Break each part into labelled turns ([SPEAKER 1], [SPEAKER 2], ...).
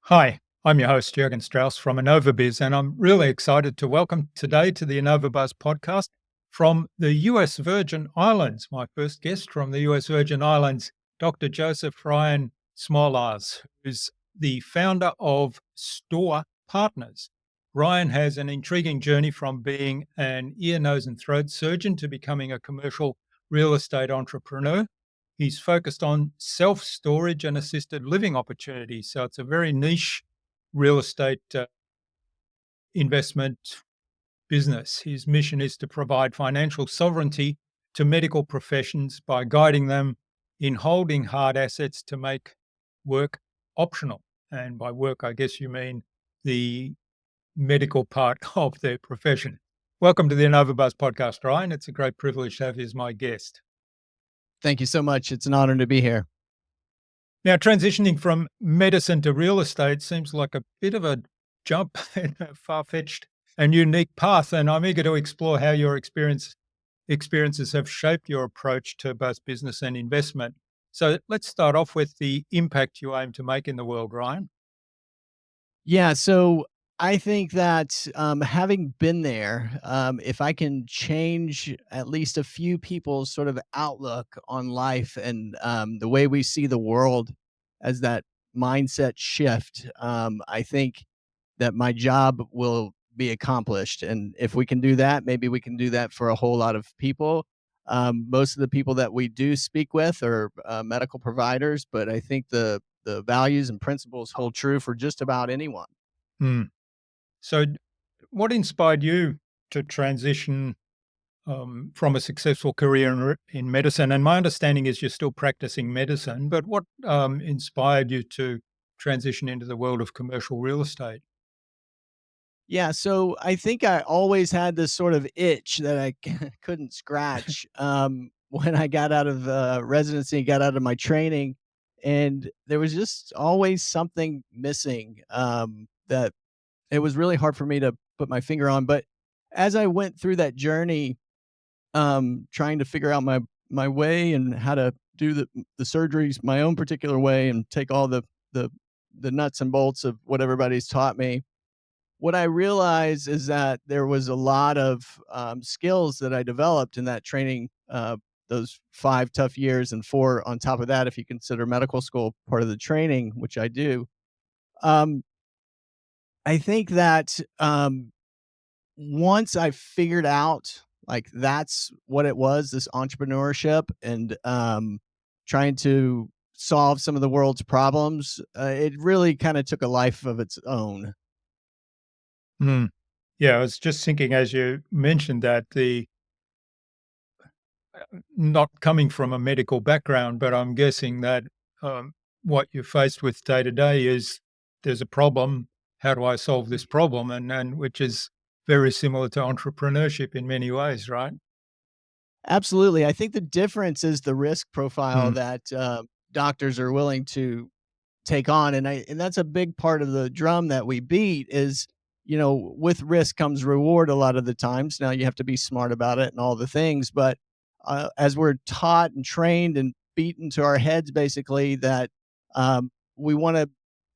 [SPEAKER 1] Hi, I'm your host, Jürgen Strauss from Innova.buzz, and I'm really excited to welcome today to the Innova.buzz podcast from the US Virgin Islands. My first guest from the US Virgin Islands, Dr. Joseph Ryan Smolarz, who's the founder of StorPartners. Ryan has an intriguing journey from being an ear, nose, and throat surgeon to becoming a commercial real estate entrepreneur. He's focused on self storage and assisted living opportunities. So it's a very niche real estate investment business. His mission is to provide financial sovereignty to medical professions by guiding them in holding hard assets to make work optional. And by work, I guess you mean the medical part of their profession. Welcome to the InnovaBuzz podcast, Ryan. It's a great privilege to have you as my guest.
[SPEAKER 2] Thank you so much. It's an honor to be here.
[SPEAKER 1] Now, transitioning from medicine to real estate seems like a bit of a jump and a far-fetched and unique path, and I'm eager to explore how your experiences have shaped your approach to both business and investment. So let's start off with the impact you aim to make in the world, Ryan.
[SPEAKER 2] Yeah, so I think that having been there, if I can change at least a few people's sort of outlook on life and the way we see the world as that mindset shift, I think that my job will be accomplished. And if we can do that, maybe we can do that for a whole lot of people. Most of the people that we do speak with are medical providers, but I think the values and principles hold true for just about anyone.
[SPEAKER 1] Hmm. So, what inspired you to transition from a successful career in medicine? And my understanding is you're still practicing medicine, but what inspired you to transition into the world of commercial real estate?
[SPEAKER 2] Yeah, so I think I always had this sort of itch that I couldn't scratch when I got out of residency, got out of my training, and there was just always something missing that it was really hard for me to put my finger on. But as I went through that journey, trying to figure out my way and how to do the surgeries my own particular way and take all the the nuts and bolts of what everybody's taught me, what I realized is that there was a lot of skills that I developed in that training, those 5 tough years, and 4 on top of that, if you consider medical school part of the training, which I do. Um, I think that once I figured out like that's what it was, this entrepreneurship and trying to solve some of the world's problems, it really kind of took a life of its own.
[SPEAKER 1] Hmm. Yeah, I was just thinking as you mentioned that the not coming from a medical background, but I'm guessing that what you're faced with day to day is there's a problem. How do I solve this problem? And which is very similar to entrepreneurship in many ways, right?
[SPEAKER 2] Absolutely. I think the difference is the risk profile
[SPEAKER 1] Mm,
[SPEAKER 2] that doctors are willing to take on, and that's a big part of the drum that we beat. Is with risk comes reward a lot of the times. Now you have to be smart about it and all the things, but as we're taught and trained and beaten to our heads, basically that we want to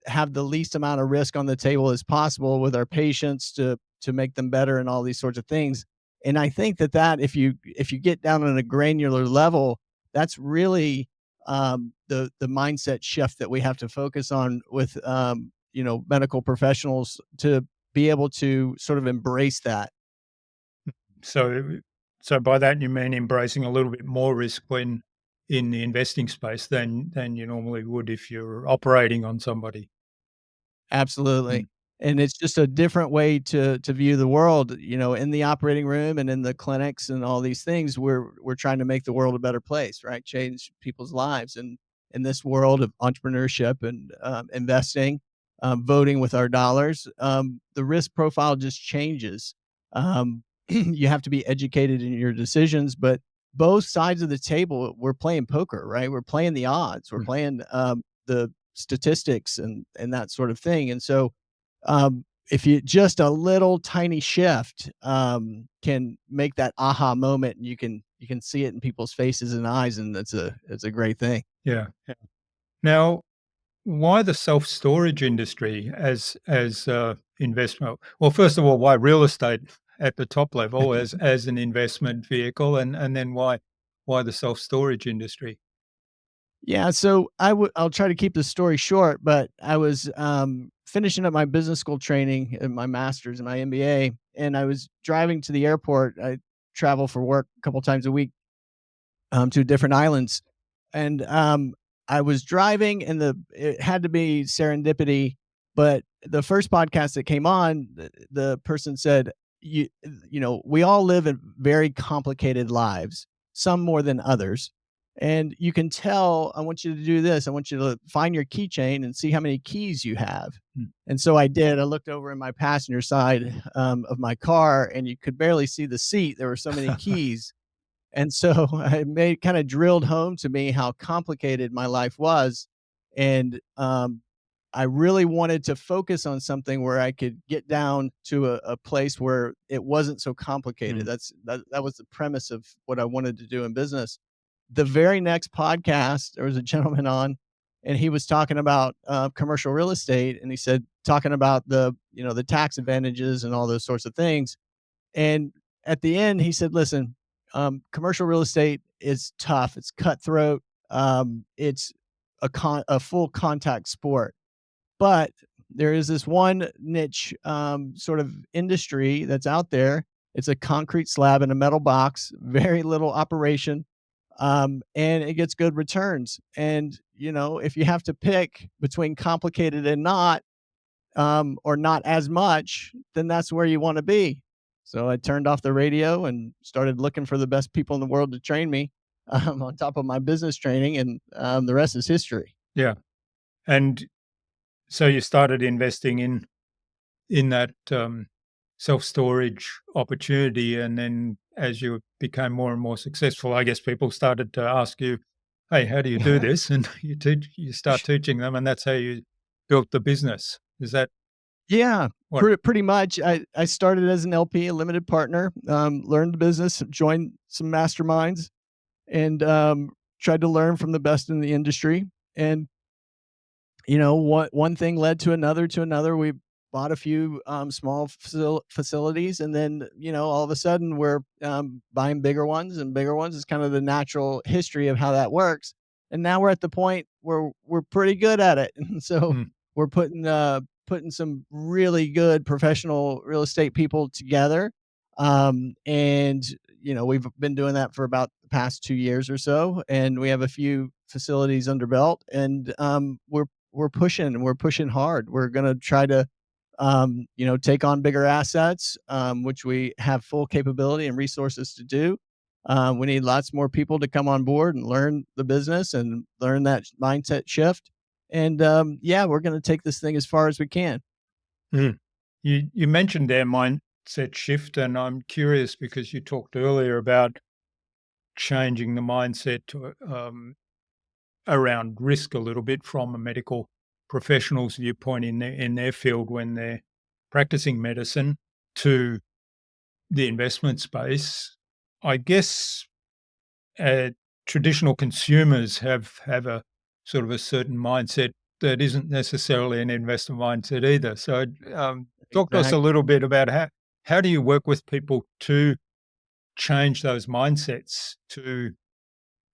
[SPEAKER 2] have the least amount of risk on the table as possible with our patients to make them better and all these sorts of things. And I think that if you get down on a granular level, that's really the mindset shift that we have to focus on with medical professionals to be able to sort of embrace that.
[SPEAKER 1] so, so by that you mean embracing a little bit more risk when in the investing space than you normally would if you're operating on somebody. Mm,
[SPEAKER 2] Absolutely. And it's just a different way to view the world, in the operating room and in the clinics and all these things. We're trying to make the world a better place, right? Change people's lives. And in this world of entrepreneurship and investing, voting with our dollars, the risk profile just changes. You have to be educated in your decisions, but both sides of the table, we're playing poker, right? We're playing the odds. We're
[SPEAKER 1] mm.
[SPEAKER 2] playing the statistics and that sort of thing. And so, if you just a little tiny shift can make that aha moment, and you can see it in people's faces and eyes, and it's a great thing.
[SPEAKER 1] Yeah. Yeah. Now, why the self-storage industry as investment? Well, first of all, why real estate at the top level as an investment vehicle, and then why the self-storage industry?
[SPEAKER 2] Yeah, so I'll try to keep the story short, but I was finishing up my business school training, and my master's and my MBA, and I was driving to the airport. I travel for work a couple times a week to different islands, and I was driving, and it had to be serendipity. But the first podcast that came on, the person said, we all live in very complicated lives, some more than others. And you can tell, I want you to do this. I want you to find your keychain and see how many keys you have.
[SPEAKER 1] Mm.
[SPEAKER 2] And so I did. I looked over in my passenger side of my car, and you could barely see the seat. There were so many keys. And so it made kind of drilled home to me how complicated my life was. And I really wanted to focus on something where I could get down to a place where it wasn't so complicated.
[SPEAKER 1] Mm.
[SPEAKER 2] That was the premise of what I wanted to do in business. The very next podcast, there was a gentleman on, and he was talking about commercial real estate, and he said talking about the tax advantages and all those sorts of things. And at the end, he said, "Listen, commercial real estate is tough. It's cutthroat. It's a full contact sport, but there is this one niche sort of industry that's out there. It's a concrete slab in a metal box, very little operation, and it gets good returns. And if you have to pick between complicated and not, or not as much, then that's where you want to be." So I turned off the radio and started looking for the best people in the world to train me on top of my business training, and the rest is history.
[SPEAKER 1] Yeah, and so you started investing in that self-storage opportunity, and then as you became more and more successful, I guess people started to ask you, "Hey, how do you do this?" And you start teaching them, and that's how you built the business. Is that
[SPEAKER 2] Yeah,
[SPEAKER 1] what?
[SPEAKER 2] pretty much. I started as an LP, a limited partner, learned the business, joined some masterminds, and tried to learn from the best in the industry. And one thing led to another to another. We bought a few small facilities, and then all of a sudden we're buying bigger ones and bigger ones. It's kind of the natural history of how that works. And now we're at the point where we're pretty good at it, and so
[SPEAKER 1] Mm.
[SPEAKER 2] we're putting some really good professional real estate people together. And we've been doing that for about the past 2 years or so, and we have a few facilities under belt, and we're pushing hard. We're going to try to take on bigger assets, which we have full capability and resources to do. We need lots more people to come on board and learn the business and learn that mindset shift. And yeah, we're going to take this thing as far as we can.
[SPEAKER 1] Mm. You mentioned their mindset shift, and I'm curious because you talked earlier about changing the mindset to, around risk a little bit from a medical professional's viewpoint in their field when they're practicing medicine to the investment space. I guess uh, traditional consumers have a sort of a certain mindset that isn't necessarily an investor mindset either. So, talk to us a
[SPEAKER 2] Exactly.
[SPEAKER 1] little bit about how do you work with people to change those mindsets to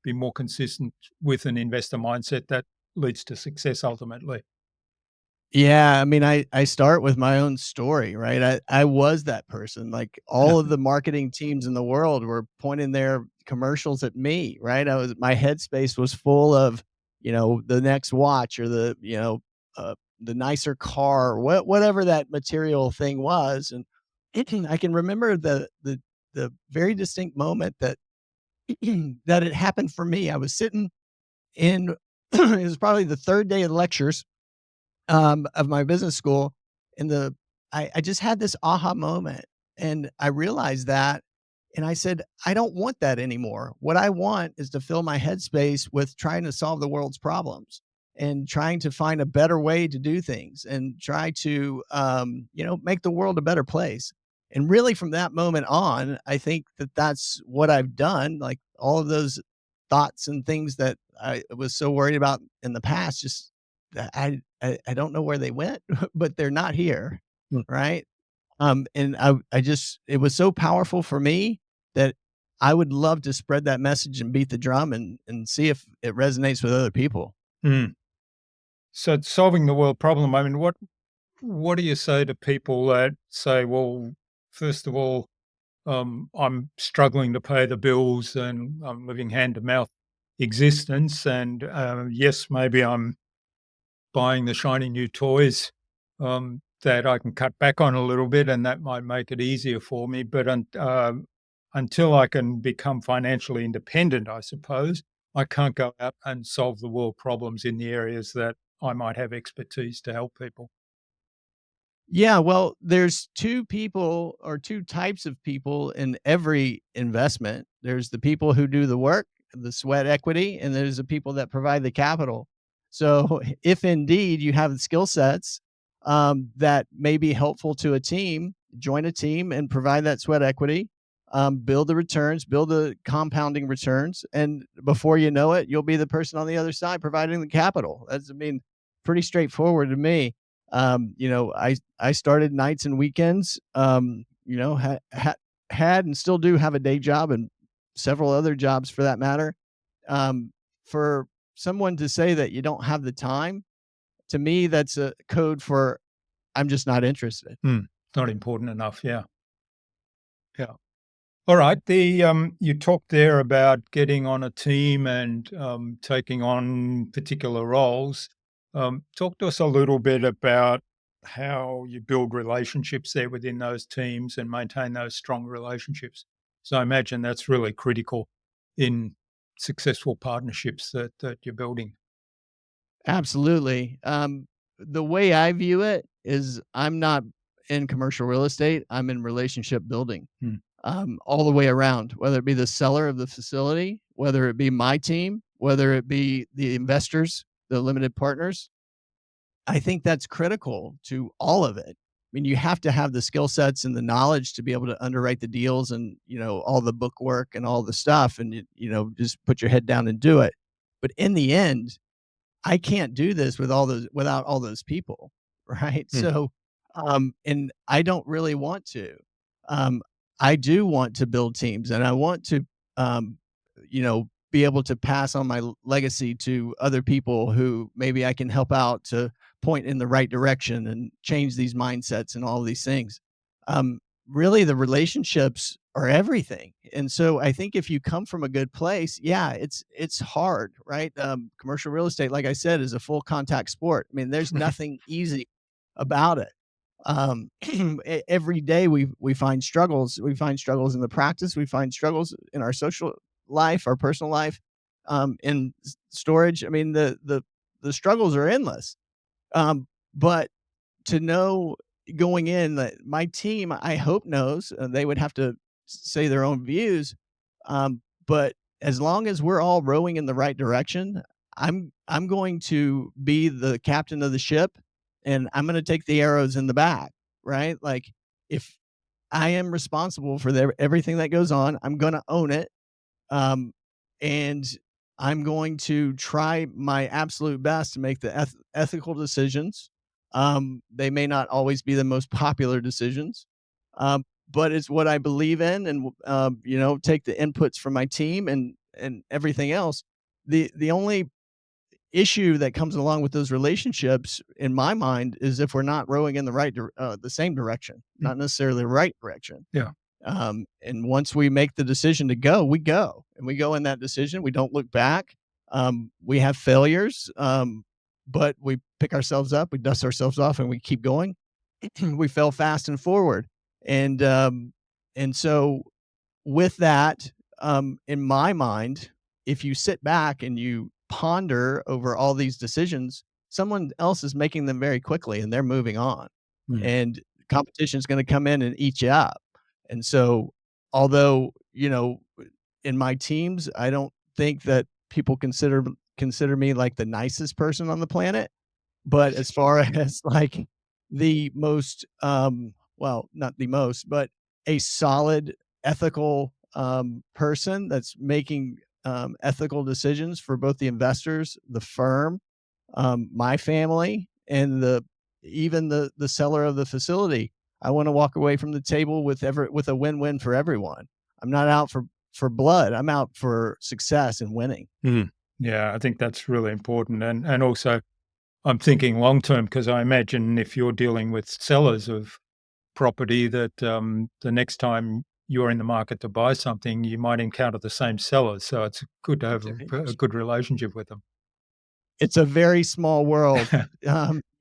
[SPEAKER 1] be more consistent with an investor mindset that leads to success ultimately.
[SPEAKER 2] Yeah, I mean, I start with my own story, right? I was that person. Like, all of the marketing teams in the world were pointing their commercials at me, right? My headspace was full of, the next watch, or the nicer car, whatever that material thing was. And I can remember the very distinct moment that that it happened for me. I was sitting in it was probably the third day of lectures of my business school, and I just had this aha moment, and I realized that, and I said, I don't want that anymore. What I want is to fill my headspace with trying to solve the world's problems, and trying to find a better way to do things, and try to make the world a better place. And really, from that moment on, I think that that's what I've done. Like, all of those thoughts and things that I was so worried about in the past just I don't know where they went, but they're not here,
[SPEAKER 1] Mm.
[SPEAKER 2] right? And I just it was so powerful for me that I would love to spread that message and beat the drum and see if it resonates with other people.
[SPEAKER 1] Mm. So it's solving the world problem. I mean, what do you say to people that say, well, first of all, I'm struggling to pay the bills and I'm living hand to mouth existence, and yes, maybe I'm buying the shiny new toys that I can cut back on a little bit, and that might make it easier for me. But until I can become financially independent, I suppose I can't go out and solve the world problems in the areas that I might have expertise to help people.
[SPEAKER 2] Yeah, well, there's 2 people or 2 types of people in every investment. There's the people who do the work, the sweat equity, and there's the people that provide the capital. So, if indeed you have the skill sets, that may be helpful to a team, join a team and provide that sweat equity, build the returns, build the compounding returns, and before you know it, you'll be the person on the other side providing the capital. That's, I mean, pretty straightforward to me. I started nights and weekends. Had and still do have a day job and several other jobs for that matter. For someone to say that you don't have the time, to me, that's a code for I'm just not interested.
[SPEAKER 1] Hmm. Not important enough. Yeah. Yeah. All right. You talked there about getting on a team and taking on particular roles. Talk to us a little bit about how you build relationships there within those teams and maintain those strong relationships. So I imagine that's really critical in successful partnerships that you're building.
[SPEAKER 2] Absolutely. The way I view it is I'm not in commercial real estate. I'm in relationship building.
[SPEAKER 1] Hmm.
[SPEAKER 2] All the way around, whether it be the seller of the facility, whether it be my team, whether it be the investors, the limited partners. I think that's critical to all of it. I mean, you have to have the skill sets and the knowledge to be able to underwrite the deals and, all the book work and all the stuff and, just put your head down and do it. But in the end, I can't do this without all those people, right?
[SPEAKER 1] Hmm.
[SPEAKER 2] So, and I don't really want to. Um, I do want to build teams, and I want to, um, be able to pass on my legacy to other people who maybe I can help out to point in the right direction and change these mindsets and all these things. Um, Really, the relationships are everything. And so I think if you come from a good place, yeah, it's hard, right? Commercial real estate, like I said, is a full contact sport. I mean, there's nothing easy about it. Every day we find struggles. We find struggles in the practice. We find struggles in our social life, our personal life, in storage. I mean, the struggles are endless. But to know going in that my team, I hope knows, they would have to say their own views. But as long as we're all rowing in the right direction, I'm going to be the captain of the ship and I'm going to take the arrows in the back, right? Like if I am responsible for everything that goes on, I'm going to own it. Um, and I'm going to try my absolute best to make the ethical decisions. They may not always be the most popular decisions, but it's what I believe in, and take the inputs from my team and everything else. The only issue that comes along with those relationships, in my mind, is if we're not rowing in the same direction,
[SPEAKER 1] Hmm.
[SPEAKER 2] not necessarily the right direction.
[SPEAKER 1] Yeah.
[SPEAKER 2] And once we make the decision to go, we go, and we go in that decision. We don't look back. We have failures, but we pick ourselves up, we dust ourselves off, and we keep going. We fail fast and forward, and so with that, in my mind, if you sit back and you ponder over all these decisions, someone else is making them very quickly, and they're moving on,
[SPEAKER 1] Hmm.
[SPEAKER 2] and competition is going to come in and eat you up. And so, although, in my teams, I don't think that people consider me like the nicest person on the planet, but as far as like the most, well, not the most, but a solid ethical person that's making ethical decisions for both the investors, the firm, my family and even the seller of the facility. I want to walk away from the table with a win-win for everyone. I'm not out for blood. I'm out for success and winning.
[SPEAKER 1] Mm. Yeah, I think that's really important. And also, I'm thinking long term because I imagine if you're dealing with sellers of property that the next time you're in the market to buy something, you might encounter the same sellers. So it's good to have a good relationship with them.
[SPEAKER 2] It's a very small world.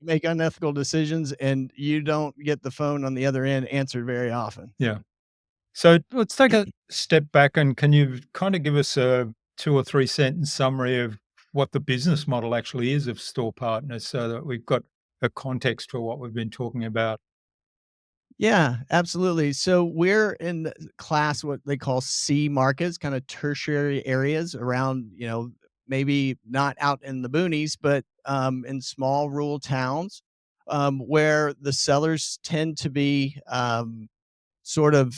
[SPEAKER 2] Make unethical decisions, and you don't get the phone on the other end answered very often.
[SPEAKER 1] Yeah. So let's take a step back and can you kind of give us a 2 or 3 sentence summary of what the business model actually is of Store Partners so that we've got a context for what we've been talking about?
[SPEAKER 2] Yeah, absolutely. So we're in the class what they call C markets, kind of tertiary areas around, maybe not out in the boonies, but in small rural towns, where the sellers tend to be sort of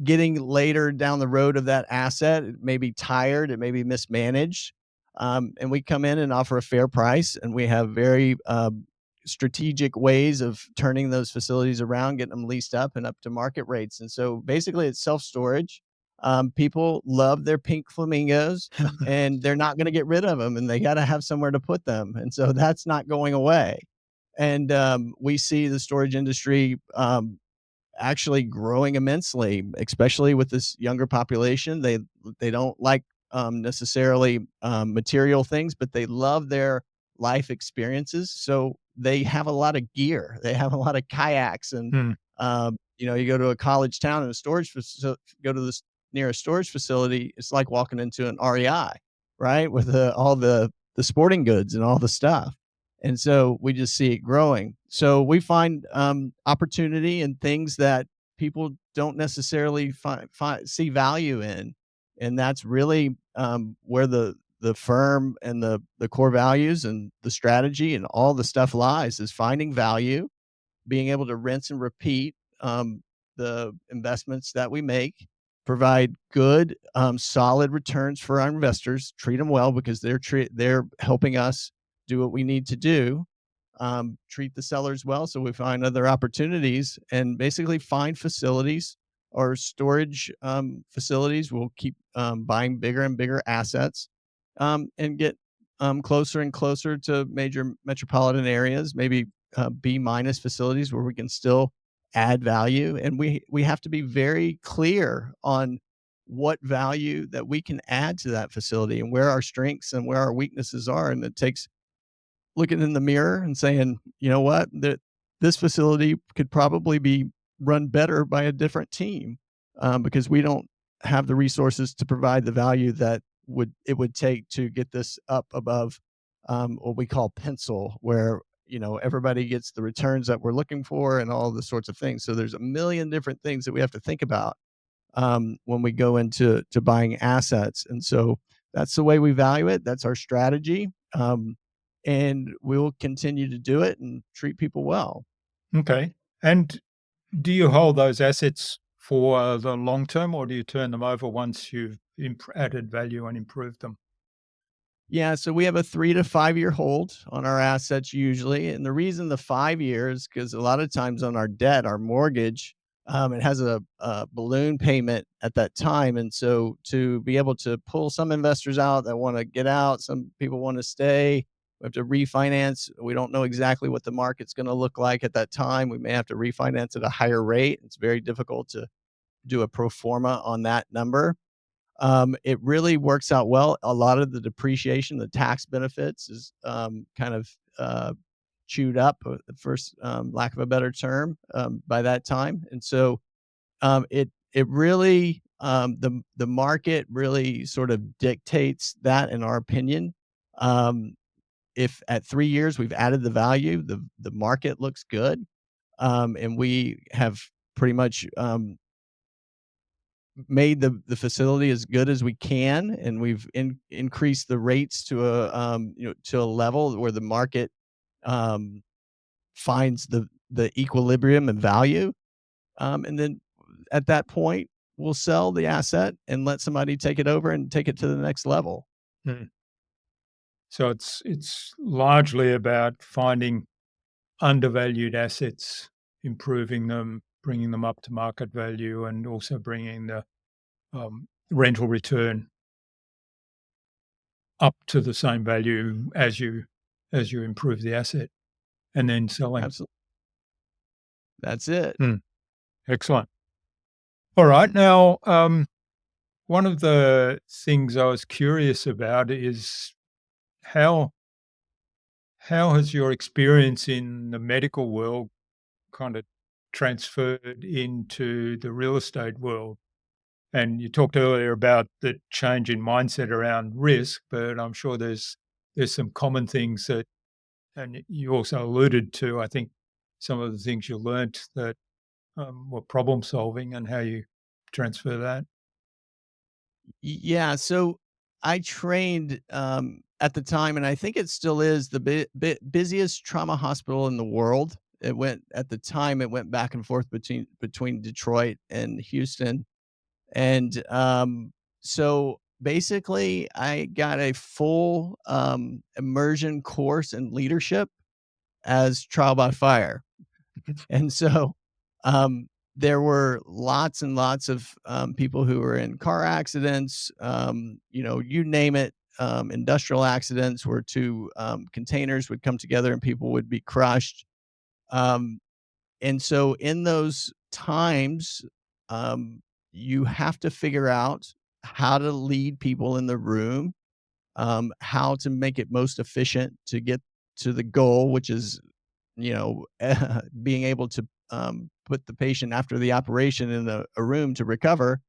[SPEAKER 2] getting later down the road of that asset. It may be tired, it may be mismanaged. And we come in and offer a fair price, and we have very strategic ways of turning those facilities around, getting them leased up and up to market rates. And so basically, it's self storage. People love their pink flamingos, and they're not going to get rid of them, and they got to have somewhere to put them. And so that's not going away. And we see the storage industry actually growing immensely, especially with this younger population. They don't like necessarily material things, but they love their life experiences. So they have a lot of gear. They have a lot of kayaks, and
[SPEAKER 1] Hmm.
[SPEAKER 2] you go to a college town and go to this near a storage facility. It's like walking into an REI, right, with all the sporting goods and all the stuff. And so we just see it growing. So we find opportunity in things that people don't necessarily see value in, and that's really where the firm and the core values and the strategy and all the stuff lies, is finding value, being able to rinse and repeat the investments that we make, provide good, solid returns for our investors, treat them well because they're helping us do what we need to do. Treat the sellers well, so we find other opportunities and basically find facilities or storage facilities. We'll keep buying bigger and bigger assets, and get closer and closer to major metropolitan areas, maybe B minus facilities where we can still add value. And we have to be very clear on what value that we can add to that facility and where our strengths and where our weaknesses are. And it takes looking in the mirror and saying, you know what, that this facility could probably be run better by a different team, because we don't have the resources to provide the value that would take to get this up above what we call pencil, where everybody gets the returns that we're looking for and all the sorts of things. So there's a million different things that we have to think about when we go into buying assets. And so that's the way we value it. That's our strategy. And we'll continue to do it and treat people well.
[SPEAKER 1] Okay. And do you hold those assets for the long term or do you turn them over once you've added value and improved them?
[SPEAKER 2] Yeah, so we have a 3 to 5 year hold on our assets usually, and the reason the 5 years, because a lot of times on our debt, our mortgage, it has a balloon payment at that time, and so to be able to pull some investors out that want to get out, some people want to stay. We have to refinance. We don't know exactly what the market's going to look like at that time. We may have to refinance at a higher rate. It's very difficult to do a pro forma on that number. It really works out well. A lot of the depreciation, the tax benefits is kind of chewed up, first lack of a better term, by that time. And so it really the market really sort of dictates that, in our opinion. If at 3 years we've added the value, the market looks good, and we have pretty much made the facility as good as we can, and we've increased the rates to a level where the market um, finds the equilibrium and value, and then at that point we'll sell the asset and let somebody take it over and take it to the next level.
[SPEAKER 1] Hmm. So it's largely about finding undervalued assets, improving them, bringing them up to market value, and also bringing the rental return up to the same value as you improve the asset, and then selling.
[SPEAKER 2] Absolutely. That's it.
[SPEAKER 1] Mm, excellent. All right. Now, one of the things I was curious about is how how has your experience in the medical world kind of transferred into the real estate world? And you talked earlier about the change in mindset around risk, but I'm sure there's some common things that, and you also alluded to, I think, some of the things you learnt that were problem solving and how you transfer that.
[SPEAKER 2] Yeah, so I trained, at the time, and I think it still is the busiest trauma hospital in the world. It went at the time, it went back and forth between Detroit and Houston, and, so basically, I got a full, immersion course in leadership as trial by fire. And so, um, there were lots and lots of, people who were in car accidents, you name it, industrial accidents where 2, containers would come together and people would be crushed. Um, and so in those times, um, you have to figure out how to lead people in the room, how to make it most efficient to get to the goal, which is being able to, put the patient after the operation in a room to recover.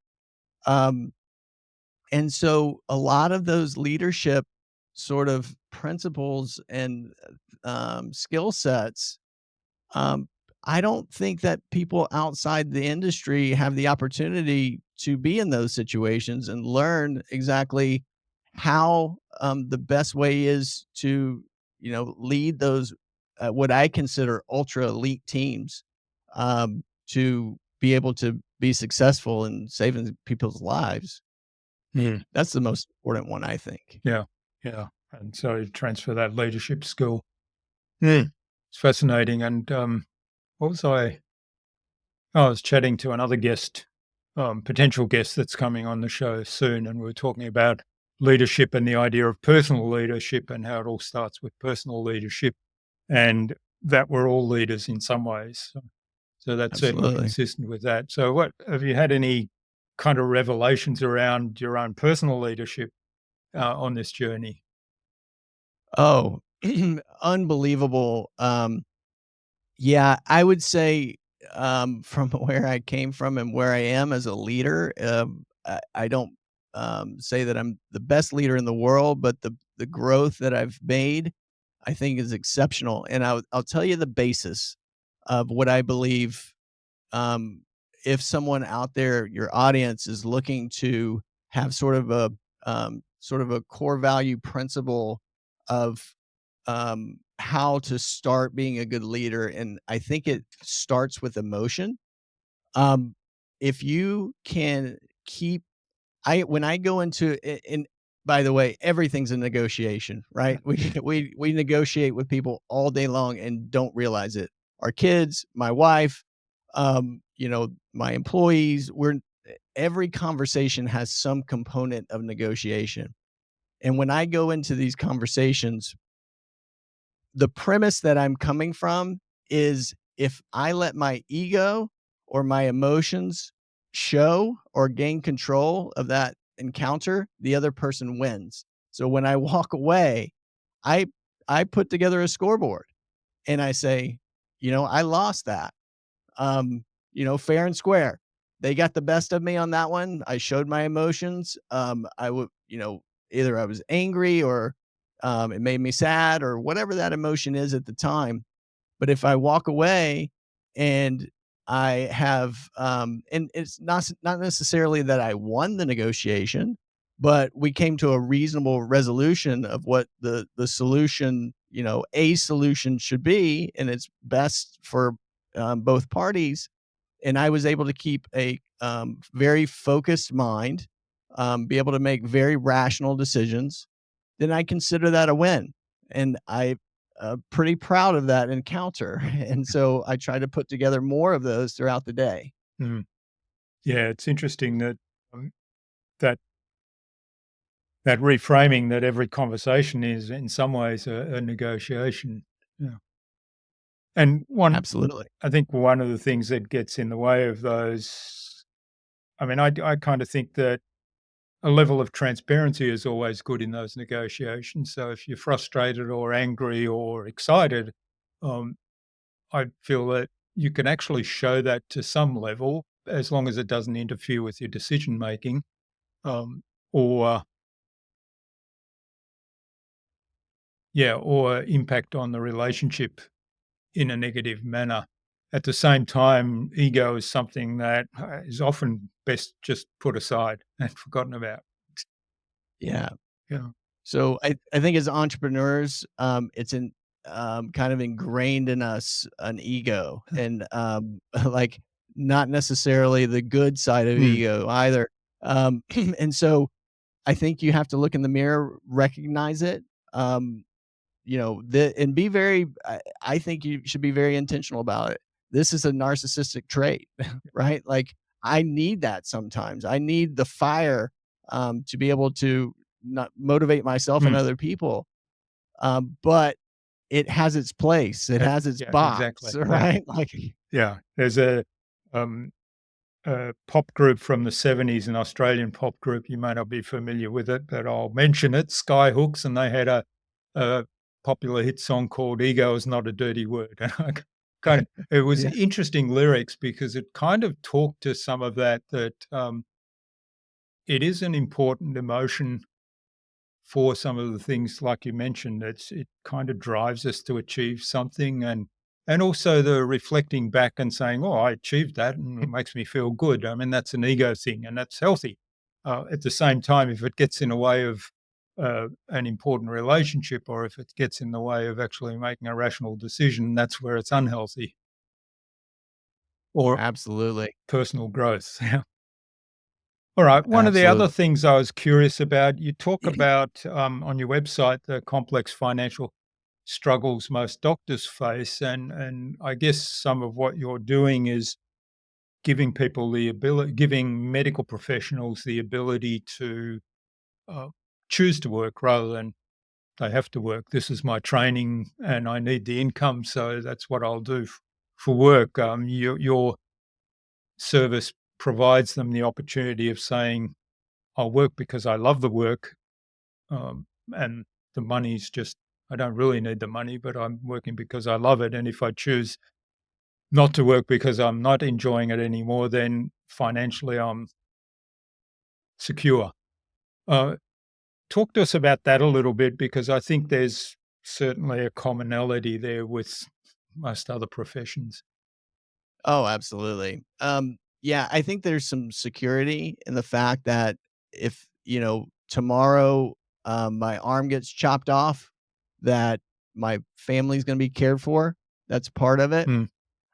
[SPEAKER 2] Um, and so a lot of those leadership sort of principles and, skill sets, um, I don't think that people outside the industry have the opportunity to be in those situations and learn exactly how, the best way is to, lead those, what I consider ultra elite teams, to be able to be successful in saving people's lives.
[SPEAKER 1] Mm.
[SPEAKER 2] That's the most important one, I think.
[SPEAKER 1] Yeah, yeah. And so you transfer that leadership skill. Mm. It's fascinating. And what was I was chatting to another guest, potential guest that's coming on the show soon, and we were talking about leadership and the idea of personal leadership and how it all starts with personal leadership, and that we're all leaders in some ways. So that's certainly
[SPEAKER 2] Absolutely.
[SPEAKER 1] consistent with that. So, what have you had any kind of revelations around your own personal leadership on this journey?
[SPEAKER 2] Oh, unbelievable. Yeah, I would say, from where I came from and where I am as a leader, I don't, say that I'm the best leader in the world, but the growth that I've made, I think is exceptional. And I'll tell you the basis of what I believe, um, if someone out there, your audience, is looking to have sort of a core value principle of, how to start being a good leader, and I think it starts with emotion. Um, if you can keep I when I go into and by the way, everything's a negotiation, right? We negotiate with people all day long and don't realize it. Our kids, my wife, my employees, every conversation has some component of negotiation. And when I go into these conversations, the premise that I'm coming from is if I let my ego or my emotions show or gain control of that encounter, the other person wins. So when I walk away, I I put together a scoreboard and I say, I lost that. Fair and square. They got the best of me on that one. I showed my emotions. I would, either I was angry or, it made me sad or whatever that emotion is at the time. But if I walk away and I have, and it's not necessarily that I won the negotiation, but we came to a reasonable resolution of what the solution, a solution should be, and it's best for, both parties. And I was able to keep a, very focused mind, be able to make very rational decisions, then I consider that a win. And I pretty proud of that encounter. And so I try to put together more of those throughout the day.
[SPEAKER 1] Mm. Yeah, it's interesting that um, that that reframing that every conversation is in some ways a negotiation. Yeah. And
[SPEAKER 2] Absolutely.
[SPEAKER 1] I think one of the things that gets in the way of those, I mean, I kind of think that a level of transparency is always good in those negotiations. So if you're frustrated or angry or excited, um, I feel that you can actually show that to some level as long as it doesn't interfere with your decision making, um, or or impact on the relationship in a negative manner. At the same time, ego is something that is often best just put aside and forgotten about.
[SPEAKER 2] Yeah.
[SPEAKER 1] Yeah.
[SPEAKER 2] So I think as entrepreneurs, it's in kind of ingrained in us an ego and like not necessarily the good side of
[SPEAKER 1] Mm.
[SPEAKER 2] ego either. And so I think you have to look in the mirror, recognize it, um, and be very, I think you should be very intentional about it. This is a narcissistic trait, right? Like I need that sometimes. I need the fire to be able to not motivate myself and
[SPEAKER 1] Mm.
[SPEAKER 2] other people. But it has its place. It has its
[SPEAKER 1] Yeah,
[SPEAKER 2] box,
[SPEAKER 1] exactly. Yeah.
[SPEAKER 2] right? Like,
[SPEAKER 1] Yeah. There's um, a pop group from the 70s, an Australian pop group. You may not be familiar with it, but I'll mention it, Skyhooks, and they had a popular hit song called Ego is Not a Dirty Word. And I kind of, it was
[SPEAKER 2] yeah,
[SPEAKER 1] interesting lyrics because it kind of talked to some of that it is an important emotion for some of the things like you mentioned. It kind of drives us to achieve something, and also the reflecting back and saying, "Oh, I achieved that, and it makes me feel good." I mean, that's an ego thing, and that's healthy. At the same time, if it gets in the way of an important relationship, or if it gets in the way of actually making a rational decision, that's where it's unhealthy or
[SPEAKER 2] absolutely.
[SPEAKER 1] personal growth. All right. One of the other
[SPEAKER 2] Absolutely.
[SPEAKER 1] things I was curious about, you talk about on your website the complex financial struggles most doctors face, and I guess some of what you're doing is giving people the ability, giving medical professionals the ability to uh, choose to work rather than they have to work. This is my training, and I need the income, so that's what I'll do for work. Your service provides them the opportunity of saying, "I'll work because I love the work." And the money's just I don't really need the money, but I'm working because I love it. And if I choose not to work because I'm not enjoying it anymore, then financially I'm secure. Uh, Talk to us about that a little bit because I think there's certainly a commonality there with most other professions.
[SPEAKER 2] Oh, absolutely. Yeah, I think there's some security in the fact that if, tomorrow my arm gets chopped off, that my family's going to be cared for. That's part of it.
[SPEAKER 1] Mm,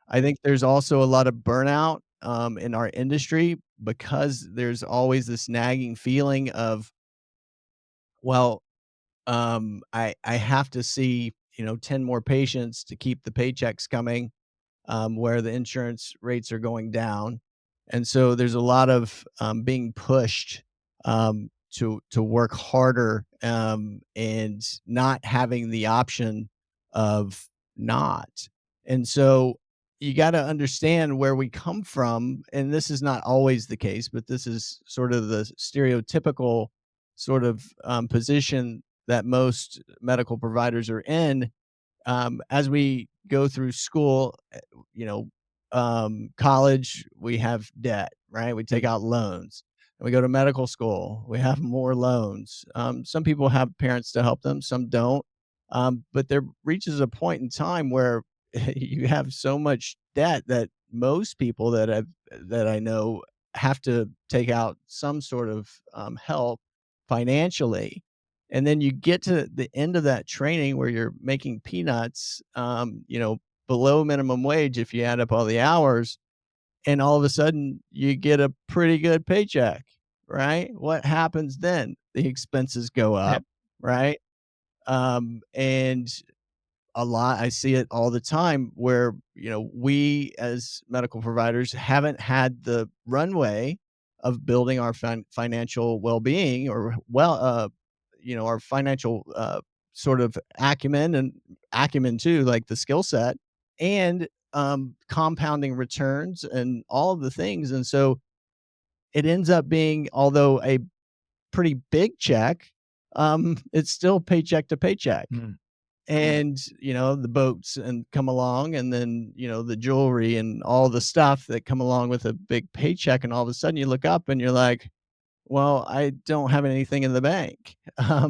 [SPEAKER 2] I think there's also a lot of burnout in our industry because there's always this nagging feeling of, well, I have to see, 10 more patients to keep the paychecks coming where the insurance rates are going down, and so there's a lot of being pushed to work harder and not having the option of not. And so you got to understand where we come from, and this is not always the case, but this is sort of the stereotypical sort of position that most medical providers are in as we go through school, college, we have debt, right? We take
[SPEAKER 1] mm,
[SPEAKER 2] out loans. And we go to medical school, we have more loans. Some people have parents to help them, some don't. But there reaches a point in time where you have so much debt that most people that I know have to take out some sort of help financially, and then you get to the end of that training where you're making peanuts, below minimum wage if you add up all the hours, and all of a sudden you get a pretty good paycheck, right? What happens then? The expenses go
[SPEAKER 1] yeah.
[SPEAKER 2] up. right? And I see it all the time where, we as medical providers haven't had the runway of building our financial well-being, or our financial sort of acumen too, like the skill set, and compounding returns and all of the things. And so it ends up being, although a pretty big check, it's still paycheck to paycheck.
[SPEAKER 1] Mm.
[SPEAKER 2] And, the boats and come along, and then, the jewelry and all the stuff that come along with a big paycheck, and all of a sudden you look up and you're like, "Well, I don't have anything in the bank." I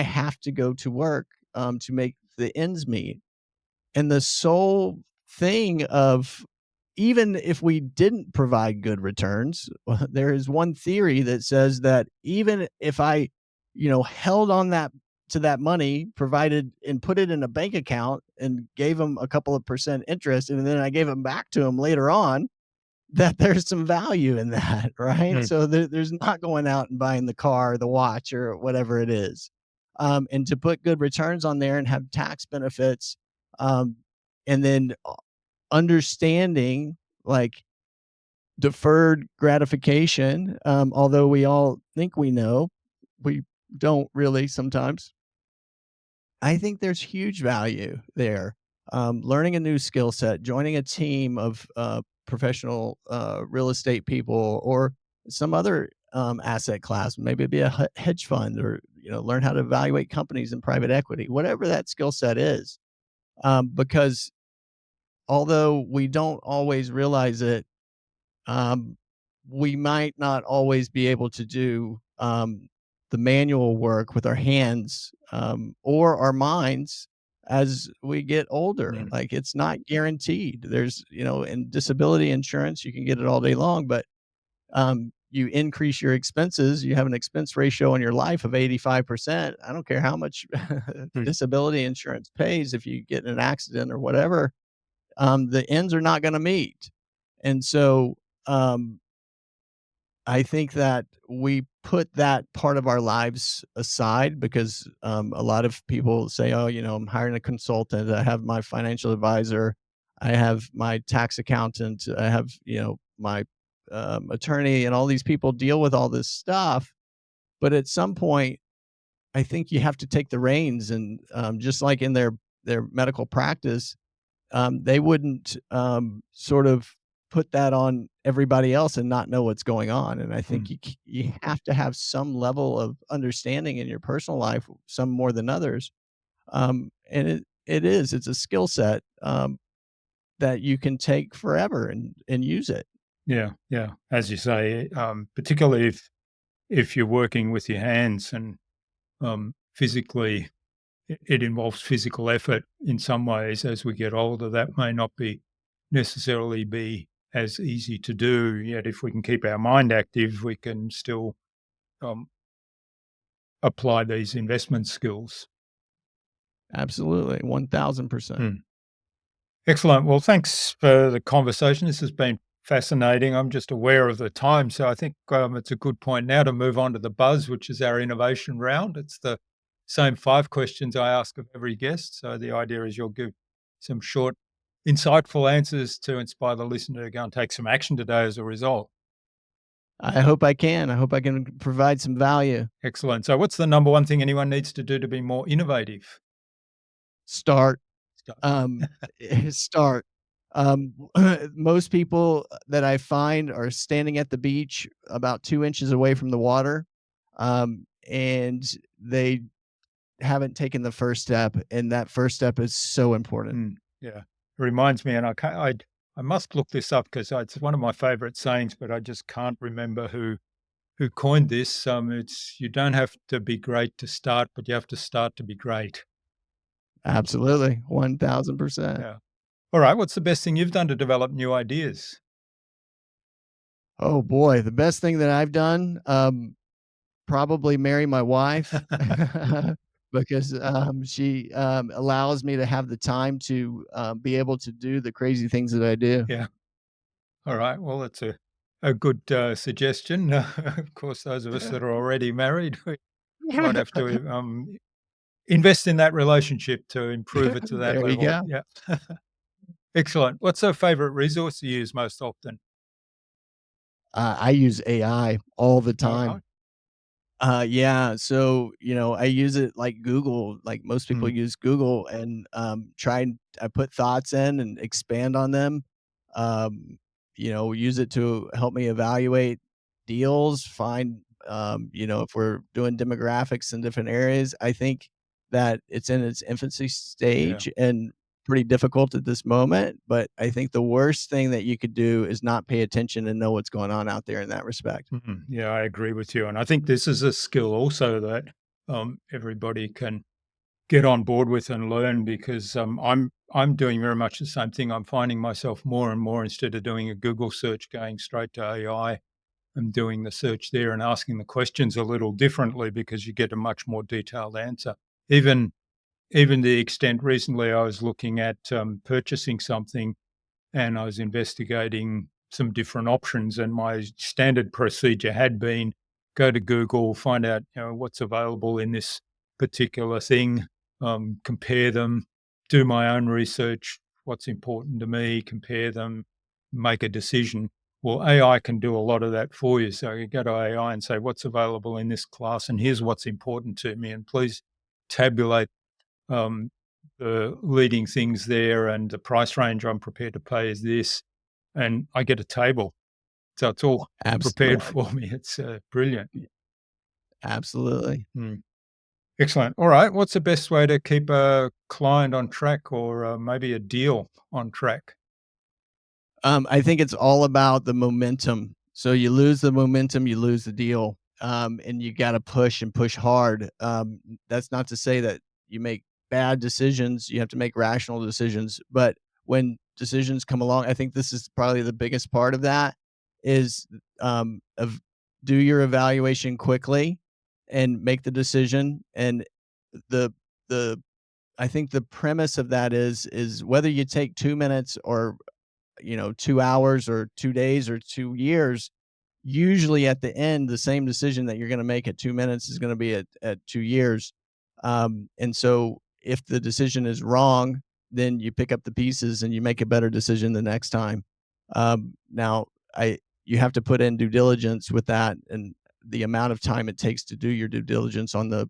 [SPEAKER 2] have to go to work, to make the ends meet. And the sole thing of, even if we didn't provide good returns, there is one theory that says that even if I, held on that to that money, provided and put it in a bank account and gave them a couple of percent interest, and then I gave them back to them later on, that there's some value in that, right?
[SPEAKER 1] Mm.
[SPEAKER 2] So there's not going out and buying the car, the watch, or whatever it is. And to put good returns on there and have tax benefits, um, and then understanding, like, deferred gratification, although we all think we know, we don't really sometimes. I think there's huge value there. Learning a new skill set, joining a team of professional real estate people, or some other asset class, maybe it'd be a hedge fund, or learn how to evaluate companies in private equity, whatever that skill set is. Because although we don't always realize it, um, we might not always be able to do the manual work with our hands, or our minds, as we get older.
[SPEAKER 1] Mm.
[SPEAKER 2] Like, it's not guaranteed. There's, in disability insurance, you can get it all day long, but you increase your expenses, you have an expense ratio in your life of 85%. I don't care how much
[SPEAKER 1] Mm.
[SPEAKER 2] disability insurance pays. If you get in an accident or whatever, the ends are not going to meet. And so, um, I think that we put that part of our lives aside because, a lot of people say, "Oh, I'm hiring a consultant. I have my financial advisor. I have my tax accountant. I have, my attorney," and all these people deal with all this stuff. But at some point, I think you have to take the reins, and just like in their medical practice, they wouldn't, sort of put that on everybody else and not know what's going on. And I think
[SPEAKER 1] Mm.
[SPEAKER 2] you have to have some level of understanding in your personal life, some more than others. And it's a skill set, that you can take forever and use it.
[SPEAKER 1] Yeah, yeah. As you say, particularly if you're working with your hands and physically, it involves physical effort in some ways. As we get older, that may not be necessarily be as easy to do. Yet, if we can keep our mind active, we can still um, apply these investment skills.
[SPEAKER 2] Absolutely, 1000%.
[SPEAKER 1] Mm. Excellent. Well, thanks for the conversation. This has been fascinating. I'm just aware of the time, so I think it's a good point now to move on to the buzz, which is our innovation round. It's the same 5 questions I ask of every guest. So the idea is you'll give some short, insightful answers to inspire the listener to go and take some action today as a result.
[SPEAKER 2] I hope I can. I hope I can provide some value.
[SPEAKER 1] Excellent. So, what's the number one thing anyone needs to do to be more innovative?
[SPEAKER 2] Start.
[SPEAKER 1] Start.
[SPEAKER 2] Um, start. Most people that I find are standing at the beach about 2 inches away from the water, and they haven't taken the first step, and that first step is so important.
[SPEAKER 1] Mm, yeah, it reminds me, and I must look this up because it's one of my favourite sayings, but I just can't remember who coined this. It's you don't have to be great to start, but you have to start to be great.
[SPEAKER 2] Absolutely, 1000%.
[SPEAKER 1] Yeah. All right. What's the best thing you've done to develop new ideas?
[SPEAKER 2] Oh boy, the best thing that I've done, probably marry my wife, because, she, allows me to have the time to, be able to do the crazy things that I do.
[SPEAKER 1] Yeah. All right. Well, that's a good suggestion. Of course, those of us that are already married, Might have to invest in that relationship to improve it to that
[SPEAKER 2] There you
[SPEAKER 1] level.
[SPEAKER 2] go.
[SPEAKER 1] Yeah. Excellent. What's a favorite resource you use most often?
[SPEAKER 2] I use AI all the
[SPEAKER 1] All right.
[SPEAKER 2] time. Yeah, so, I use it like Google, like most people
[SPEAKER 1] Mm,
[SPEAKER 2] use Google and, I put thoughts in and expand on them. Um, use it to help me evaluate deals, find, if we're doing demographics in different areas. I think that it's in its infancy
[SPEAKER 1] yeah.
[SPEAKER 2] stage and pretty difficult at this moment, but I think the worst thing that you could do is not pay attention and know what's going on out there in that respect.
[SPEAKER 1] Yeah, I agree with you. And I think this is a skill also that everybody can get on board with and learn because I'm doing very much the same thing. I'm finding myself more and more instead of doing a Google search, going straight to AI and doing the search there and asking the questions a little differently because you get a much more detailed answer. Even even the extent recently I was looking at purchasing something and I was investigating some different options. And my standard procedure had been go to Google, find out what's available in this particular thing, compare them, do my own research, what's important to me, compare them, make a decision. Well, AI can do a lot of that for you. So you go to AI and say, what's available in this class, and here's what's important to me, and please tabulate um, the leading things there, and the price range I'm prepared to pay is this, and I get a table. So it's all prepared
[SPEAKER 2] Absolutely.
[SPEAKER 1] for me. It's brilliant.
[SPEAKER 2] Absolutely.
[SPEAKER 1] Mm. Excellent. All right. What's the best way to keep a client on track or maybe a deal on track?
[SPEAKER 2] I think it's all about the momentum. So you lose the momentum, you lose the deal, and you got to push and push hard. That's not to say that you make bad decisions. You have to make rational decisions, but when decisions come along, I think this is probably the biggest part of that is of do your evaluation quickly and make the decision. And the the I think the premise of that is whether you take 2 minutes or 2 hours or 2 days or 2 years, usually at the end, the same decision that you're gonna make at 2 minutes is gonna be at 2 years. And so if the decision is wrong, then you pick up the pieces and you make a better decision the next time. Now I you have to put in due diligence with that and the amount of time it takes to do your due diligence on the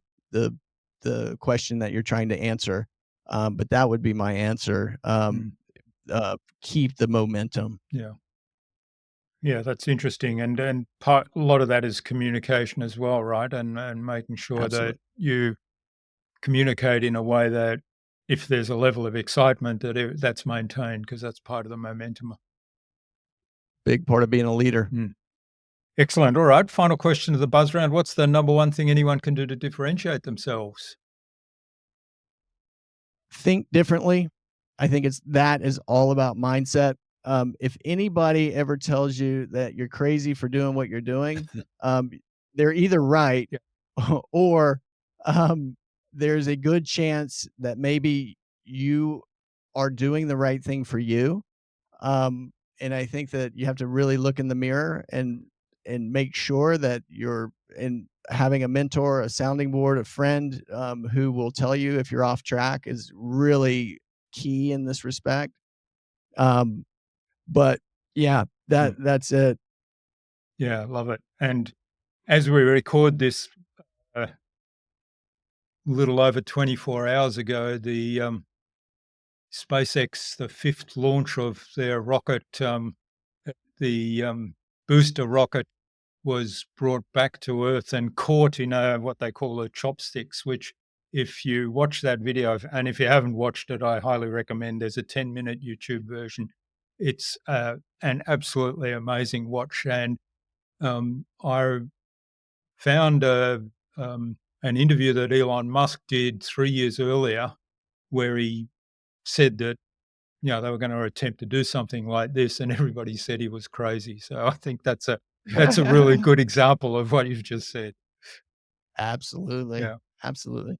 [SPEAKER 2] question that you're trying to answer. But that would be my answer.
[SPEAKER 1] Mm.
[SPEAKER 2] Keep the momentum.
[SPEAKER 1] Yeah. Yeah, that's interesting, and part a lot of that is communication as well, right? And making sure that
[SPEAKER 2] Absolutely.
[SPEAKER 1] you communicate in a way that if there's a level of excitement that's maintained because that's part of the momentum.
[SPEAKER 2] Big part of being a leader.
[SPEAKER 1] Mm. Excellent. All right. Final question of the buzz round. What's the number one thing anyone can do to differentiate themselves?
[SPEAKER 2] Think differently. I think that is all about mindset. If anybody ever tells you that you're crazy for doing what you're doing, um, they're either right
[SPEAKER 1] Yeah.
[SPEAKER 2] or um, there's a good chance that maybe you are doing the right thing for you. And I think that you have to really look in the mirror and make sure that you're and having a mentor, a sounding board, a friend who will tell you if you're off track is really key in this respect. Um, but yeah,
[SPEAKER 1] Mm.
[SPEAKER 2] that's it.
[SPEAKER 1] Yeah, love it. And as we record this a little over 24 hours ago, the SpaceX, the fifth launch of their rocket, the booster rocket was brought back to Earth and caught in what they call the chopsticks, which if you watch that video, and if you haven't watched it, I highly recommend. There's a 10-minute YouTube version. It's an absolutely amazing watch. And I found an interview that Elon Musk did 3 years earlier where he said that they were going to attempt to do something like this, and everybody said he was crazy. So I think that's a really good example of what you've just said.
[SPEAKER 2] Absolutely.
[SPEAKER 1] Yeah.
[SPEAKER 2] Absolutely.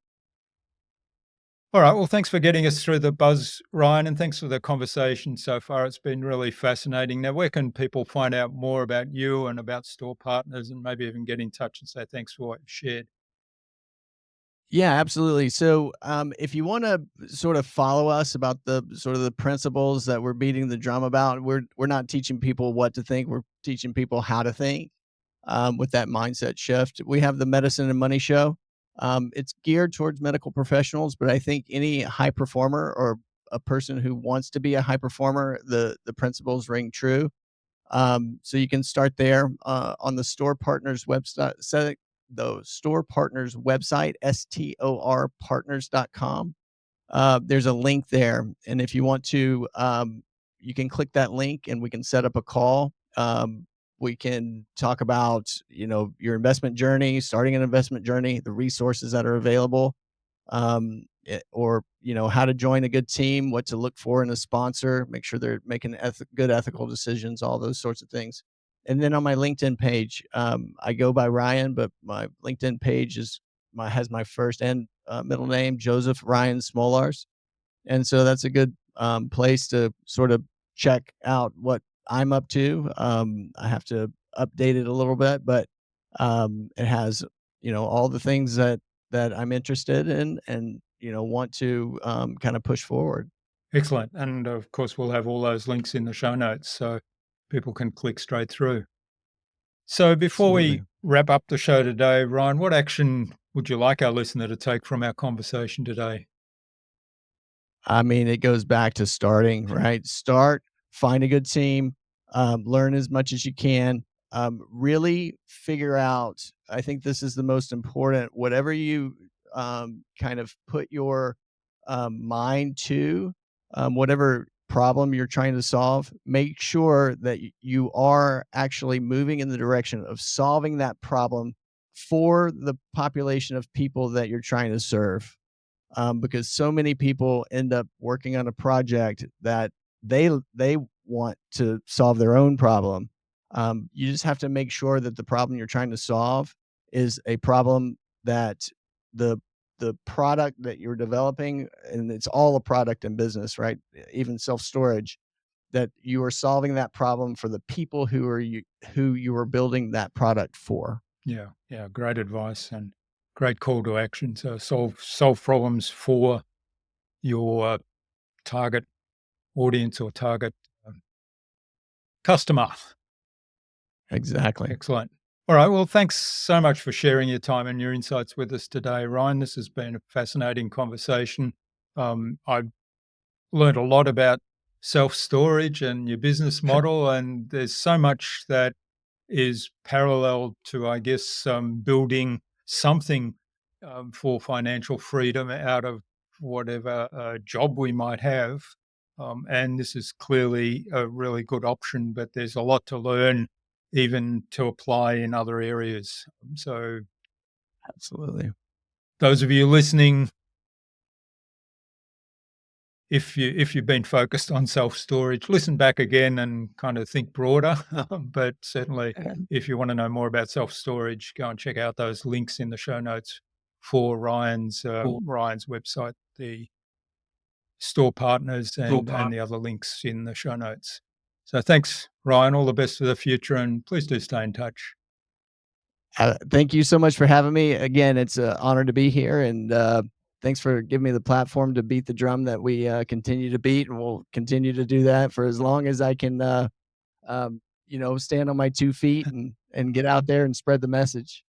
[SPEAKER 1] All right. Well, thanks for getting us through the buzz, Ryan, and thanks for the conversation so far. It's been really fascinating. Now, where can people find out more about you and about Store Partners, and maybe even get in touch and say thanks for what you shared?
[SPEAKER 2] Yeah, absolutely. So, if you want to sort of follow us about the sort of the principles that we're beating the drum about, we're not teaching people what to think. We're teaching people how to think with that mindset shift. We have the Medicine and Money Show. It's geared towards medical professionals, but I think any high performer or a person who wants to be a high performer, the principles ring true. So you can start there on the Store Partners website. The Store Partners website, STOR partners.com. There's a link there. And if you want to, you can click that link and we can set up a call. We can talk about, your investment journey, starting an investment journey, the resources that are available, or how to join a good team, what to look for in a sponsor, make sure they're making good ethical decisions, all those sorts of things. And then on my LinkedIn page, I go by Ryan, but my LinkedIn page has my first and middle name, Joseph Ryan Smolarz. And so that's a good place to sort of check out what I'm up to. I have to update it a little bit, but it has all the things that I'm interested in and want to kind of push forward.
[SPEAKER 1] Excellent. And of course, we'll have all those links in the show notes so people can click straight through. So before
[SPEAKER 2] Absolutely.
[SPEAKER 1] we wrap up the show today, Ryan, what action would you like our listener to take from our conversation today?
[SPEAKER 2] I mean, it goes back to starting, right? Start, find a good team, learn as much as you can, really figure out. I think this is the most important. Whatever you kind of put your mind to, whatever problem you're trying to solve, make sure that you are actually moving in the direction of solving that problem for the population of people that you're trying to serve, because so many people end up working on a project that they want to solve their own problem. You just have to make sure that the problem you're trying to solve is a problem that the the product that you're developing, and it's all a product in business, right? Even self storage, that you are solving that problem for the people who you are building that product for.
[SPEAKER 1] Yeah, yeah, great advice and great call to action. So solve problems for your target audience or target customer.
[SPEAKER 2] Exactly.
[SPEAKER 1] Excellent. All right. Well, thanks so much for sharing your time and your insights with us today, Ryan. This has been a fascinating conversation. I learned a lot about self storage and your business model, and there's so much that is parallel to, I guess, building something for financial freedom out of whatever job we might have. And this is clearly a really good option, but there's a lot to learn even to apply in other areas. So,
[SPEAKER 2] Absolutely.
[SPEAKER 1] those of you listening, if you've been focused on self-storage, listen back again and kind of think broader. But certainly, if you want to know more about self-storage, go and check out those links in the show notes for Ryan's website, the Store Partners, and the other links in the show notes. So thanks, Ryan. All the best for the future, and please do stay in touch.
[SPEAKER 2] Thank you so much for having me. Again, it's an honor to be here, and thanks for giving me the platform to beat the drum that we continue to beat, and we'll continue to do that for as long as I can, stand on my 2 feet and get out there and spread the message.